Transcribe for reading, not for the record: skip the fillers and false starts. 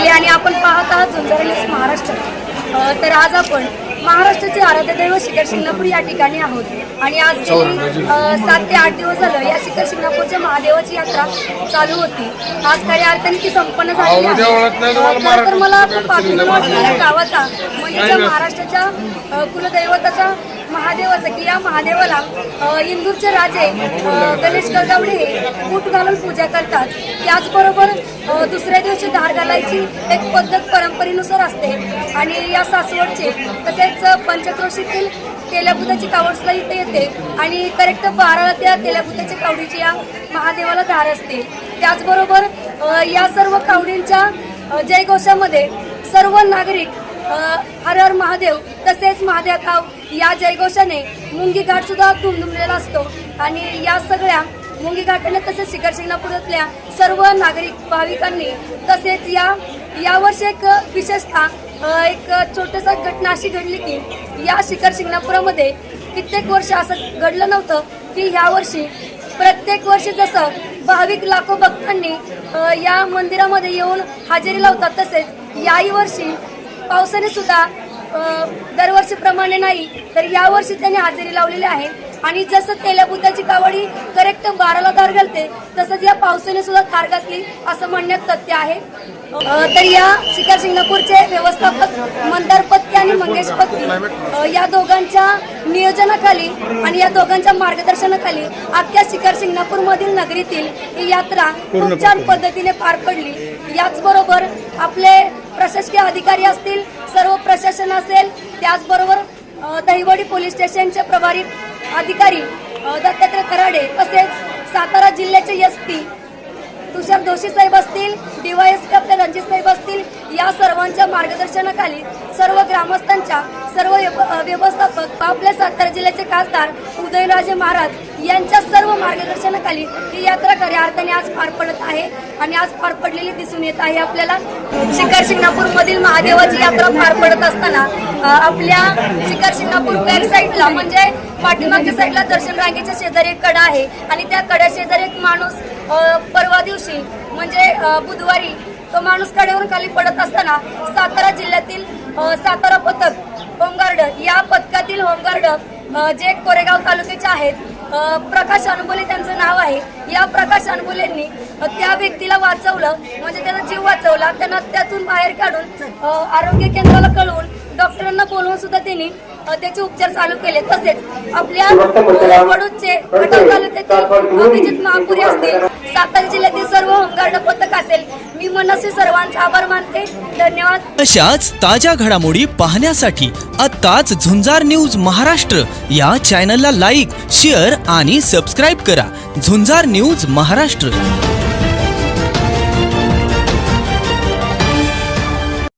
आले आणि आपण पाहत आहात झुंजार न्यूज महाराष्ट्र। तर आज आपण महाराष्ट्राचे आराध्य दैवत शिखर शिंगणापूर या ठिकाणी आहोत आणि आज गेली 7 ते 8 दिवस झालं या शिखर शिंगणापूरच्या महादेवाची यात्रा चालू होती। आज खऱ्या अर्थाने ती संपन्न झाली आहे। तर मला खूप अभिमान वाटतो या गावाचा, म्हणजे ज्या महाराष्ट्राच्या कुलदैवताचा महादेवाचा की या महादेवाला इंदूरचे राजे गणेश गंगावडे हे मूठ घालून पूजा करतात। त्याचबरोबर दुसऱ्या दिवशी धार घालायची एक पद्धत परंपरेनुसार असते आणि या सासवडचे तसेच पंचक्रोशीतील तेल्यापुताची कावड सुद्धा इथे येते आणि करेक्ट 12 त्या तेल्यापुताच्या कावडीची या महादेवाला धार असते। त्याचबरोबर या सर्व कावडींच्या जयघोषामध्ये सर्व नागरिक हर हर महादेव तसेच महादेव खाव या जयघोषाने मुंगी घाट सुद्धा दुमदुमलेला असतो आणि या सगळ्या मुंगी घाटाने तसेच शिखर शिंगणापुरातल्या सर्व नागरिक भाविकांनी तसेच यावर्षी एक विशेषतः एक छोटसा घटना अशी घडली की या शिखर शिंगणापुरामध्ये कित्येक वर्ष असं घडलं नव्हतं की ह्या वर्षी प्रत्येक वर्षी जसं भाविक लाखो भक्तांनी या मंदिरामध्ये येऊन हजेरी लावतात तसेच याही वर्षी पावसाने सुद्धा दरवर्षीप्रमाणे नाही तर यावर्षी त्यांनी हजेरी लावलेली आहे आणि जसं तेल्यापुताची कावडी करेक्ट 12ला धार घालते तसंच या पावसाने सुद्धा धार घातली असं म्हणण्यात तथ्य आहे। तर या शिखर शिंगणापूरचे व्यवस्थापक मंदार पत्ती आणि मंगेश पत्ती या दोघांच्या नियोजनाखाली आणि या दोघांच्या मार्गदर्शनाखाली अख्ख्या शिखर शिंगणापूर मधील नगरीतील ही यात्रा खूप छान पद्धतीने पार पडली। याचबरोबर आपले प्रशासकीय अधिकारी असतील, सर्व प्रशासन असेल, त्याचबरोबर दहिवडी पोलीस स्टेशनचे प्रभारी अधिकारी दत्तात्रय कराडे तसेच सातारा जिल्ह्याचे एसपी तुषार जोशी साहेब असतील, DYSP आपले रणजित साहेब असतील, या सर्वांच्या मार्गदर्शनाखाली सर्व ग्रामस्थांच्या सर्व व्यवस्थापक आपल्या सातारा जिल्ह्याचे खासदार उदयनराजे महाराज यांच्या सर्व मार्गदर्शनाखाली ही यात्रा खऱ्या अर्थाने आज पार पडत आहे आणि आज पार पडलेली दिसून येत आहे। आपल्याला शिखर शिंगणापूर मधील महादेवाची यात्रा पार पडत असताना आपल्या शिखर शिंगणापूर बॅक साईडला म्हणजे पाठीमागच्या साईडला दर्शन रांगेच्या शेजारी एक कडा आहे आणि त्या कड्या शेजारी एक माणूस परवा दिवशी म्हणजे बुधवारी तो माणूस कड्यावरून खाली पडत असताना सातारा जिल्ह्यातील सातारा पथक होमगार्ड या पथकातील होमगार्ड जे कोरेगाव तालुक्याचे आहेत प्रकाश अनबोले त्यांचं नाव आहे। या प्रकाश अनबोलेंनी त्या व्यक्तीला वाचवलं, म्हणजे त्याचा जीव वाचवला। त्यांना त्यातून बाहेर काढून आरोग्य केंद्राला कळवून डॉक्टरांना बोलवून सुद्धा त्यांनी त्याचे उपचार चालू केले। तसेच आपल्या वडूजचे खटाव तालुक्यातील अभिजित महापुरी असतील, सातारा जिल्ह्यातील सर्व होमगार्ड पथक असेल, मी मनस्वी सर्वांचे आभार मानते। धन्यवाद। अशाच ताज्या घडामोडी पाहण्यासाठी आताच झुंजार न्यूज महाराष्ट्र या चॅनलला लाईक, शेअर आणि सबस्क्राईब करा। झुंजार न्यूज महाराष्ट्र।